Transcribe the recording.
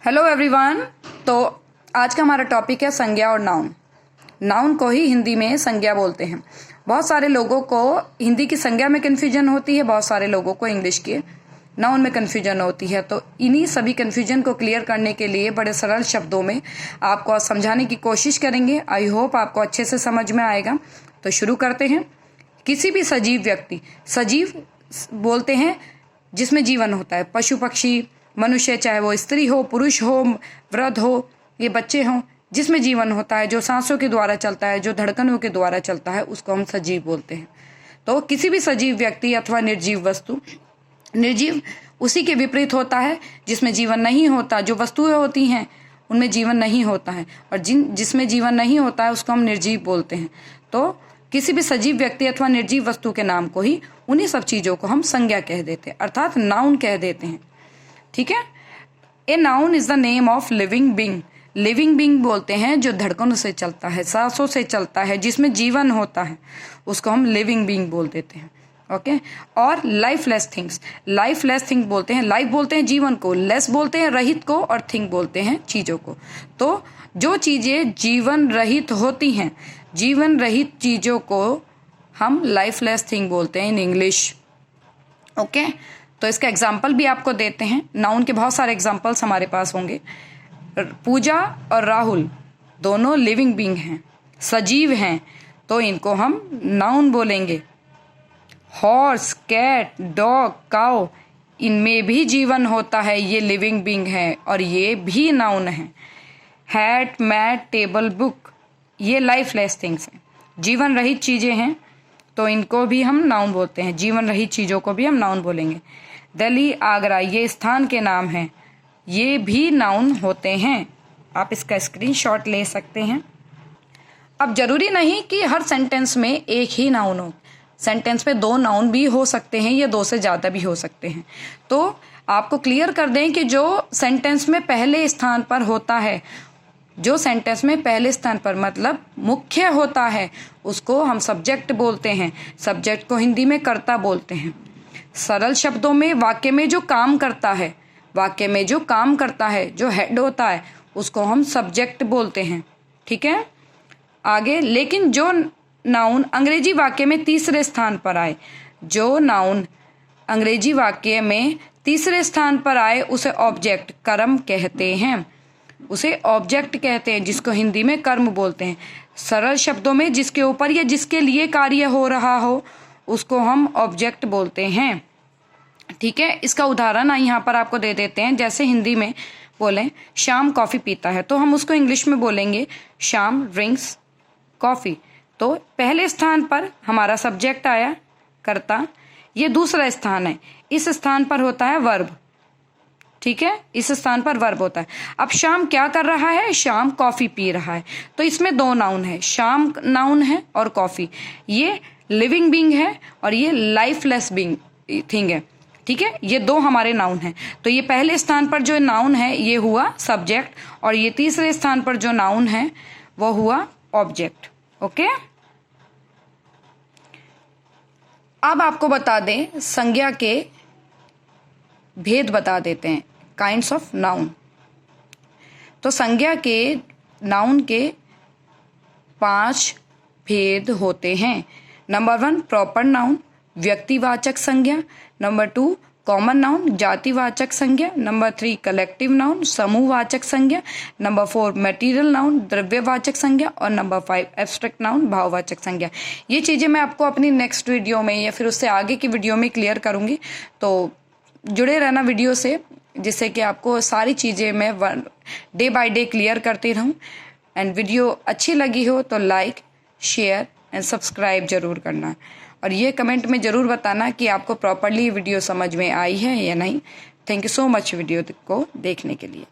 Hello everyone. तो आज का हमारा टॉपिक है संज्ञा और नाउन। नाउन को ही हिंदी में संज्ञा बोलते हैं। बहुत सारे लोगों को हिंदी की संज्ञा में कन्फ्यूजन होती है, बहुत सारे लोगों को इंग्लिश के नाउन में कन्फ्यूजन होती है। तो इन्हीं सभी कन्फ्यूजन को क्लियर करने के लिए बड़े सरल शब्दों में आपको समझाने की कोशिश करेंगे। आई होप आपको अच्छे से समझ में आएगा। तो शुरू करते हैं। किसी भी सजीव व्यक्ति, सजीव बोलते हैं जिसमें जीवन होता है, पशु पक्षी मनुष्य, चाहे वो स्त्री हो, पुरुष हो, वृद्ध हो, ये बच्चे हों, जिसमें जीवन होता है, जो सांसों के द्वारा चलता है, जो धड़कनों के द्वारा चलता है, उसको हम सजीव बोलते हैं। तो किसी भी सजीव व्यक्ति अथवा निर्जीव वस्तु, निर्जीव उसी के विपरीत होता है जिसमें जीवन नहीं होता। जो वस्तुएं होती हैं उनमें जीवन नहीं होता है, और जिसमें जीवन नहीं होता है उसको हम निर्जीव बोलते हैं। तो किसी भी सजीव व्यक्ति अथवा निर्जीव वस्तु के नाम को ही, उन्हीं सब चीजों को हम संज्ञा कह देते हैं, अर्थात नाउन कह देते हैं। ठीक है। A noun is the name of living being. Living being बोलते हैं जो धड़कनों से चलता है, सांसों से चलता है, जिसमें जीवन होता है, उसको हम लिविंग बीइंग बोल देते हैं। ओके। और लाइफलेस थिंग्स, लाइफलेस थिंग बोलते हैं। लाइफ बोलते हैं जीवन को, लेस बोलते हैं रहित को, और थिंग बोलते हैं चीजों को। तो जो चीजें जीवन रहित होती हैं, जीवन रहित चीजों को हम लाइफलेस थिंग बोलते हैं इन इंग्लिश। ओके। तो इसका एग्जाम्पल भी आपको देते हैं। नाउन के बहुत सारे एग्जाम्पल्स हमारे पास होंगे। पूजा और राहुल दोनों लिविंग बीइंग हैं, सजीव हैं, तो इनको हम नाउन बोलेंगे। हॉर्स, कैट, डॉग, काउ, इनमें भी जीवन होता है, ये लिविंग बीइंग है और ये भी नाउन है। हैट, मैट, टेबल, बुक, ये लाइफलेस थिंग्स हैं, जीवन रहित चीजें हैं, तो इनको भी हम नाउन बोलते हैं। जीवन रहित चीजों को भी हम नाउन बोलेंगे। दिल्ली, आगरा, ये स्थान के नाम हैं, ये भी नाउन होते हैं। आप इसका स्क्रीनशॉट ले सकते हैं। अब जरूरी नहीं कि हर सेंटेंस में एक ही नाउन हो, सेंटेंस में दो नाउन भी हो सकते हैं या दो से ज्यादा भी हो सकते हैं। तो आपको क्लियर कर दें कि जो सेंटेंस में पहले स्थान पर होता है, जो सेंटेंस में पहले स्थान पर मतलब मुख्य होता है, उसको हम सब्जेक्ट बोलते हैं। सब्जेक्ट को हिंदी में कर्ता बोलते हैं। सरल शब्दों में वाक्य में जो काम करता है, वाक्य में जो काम करता है, जो हेड होता है, उसको हम सब्जेक्ट बोलते हैं। ठीक है। आगे, लेकिन जो नाउन अंग्रेजी वाक्य में तीसरे स्थान पर आए, जो नाउन अंग्रेजी वाक्य में तीसरे स्थान पर आए, उसे ऑब्जेक्ट, कर्म कहते हैं। उसे ऑब्जेक्ट कहते हैं, जिसको हिंदी में कर्म बोलते हैं। सरल शब्दों में जिसके ऊपर या जिसके लिए कार्य हो रहा हो, उसको हम ऑब्जेक्ट बोलते हैं। ठीक है। इसका उदाहरण यहाँ पर आपको दे देते हैं। जैसे हिंदी में बोलें श्याम कॉफी पीता है, तो हम उसको इंग्लिश में बोलेंगे श्याम ड्रिंक्स कॉफी। तो पहले स्थान पर हमारा सब्जेक्ट आया, कर्ता, ये दूसरा स्थान है, इस स्थान पर होता है वर्ब। ठीक है। इस स्थान पर वर्ब होता है। अब शाम क्या कर रहा है? शाम कॉफी पी रहा है। तो इसमें दो नाउन है, शाम नाउन है और कॉफी, ये लिविंग बीइंग है और ये लाइफलेस बीइंग थिंग है। ठीक है। ये दो हमारे नाउन हैं। तो ये पहले स्थान पर जो नाउन है ये हुआ सब्जेक्ट, और ये तीसरे स्थान पर जो नाउन है वो हुआ ऑब्जेक्ट। ओके। अब आपको बता दें, संज्ञा के भेद बता देते हैं, काइंड्स ऑफ नाउन। तो संज्ञा के, नाउन के 5 भेद होते हैं। नंबर 1 प्रॉपर नाउन, व्यक्तिवाचक संज्ञा। नंबर 2 कॉमन नाउन, जातिवाचक संज्ञा। नंबर 3 कलेक्टिव नाउन, समूहवाचक संज्ञा। नंबर 4 मटेरियल नाउन, द्रव्यवाचक संज्ञा। और नंबर 5 एब्स्ट्रैक्ट नाउन, भाववाचक संज्ञा। ये चीजें मैं आपको अपनी नेक्स्ट वीडियो में या फिर उससे आगे की वीडियो में क्लियर करूंगी। तो जुड़े रहना वीडियो से, जिससे कि आपको सारी चीजें मैं डे बाय डे क्लियर करती रहूं। एंड वीडियो अच्छी लगी हो तो लाइक, शेयर एंड सब्सक्राइब जरूर करना, और ये कमेंट में जरूर बताना कि आपको प्रॉपरली वीडियो समझ में आई है या नहीं। Thank you so much video को देखने के लिए।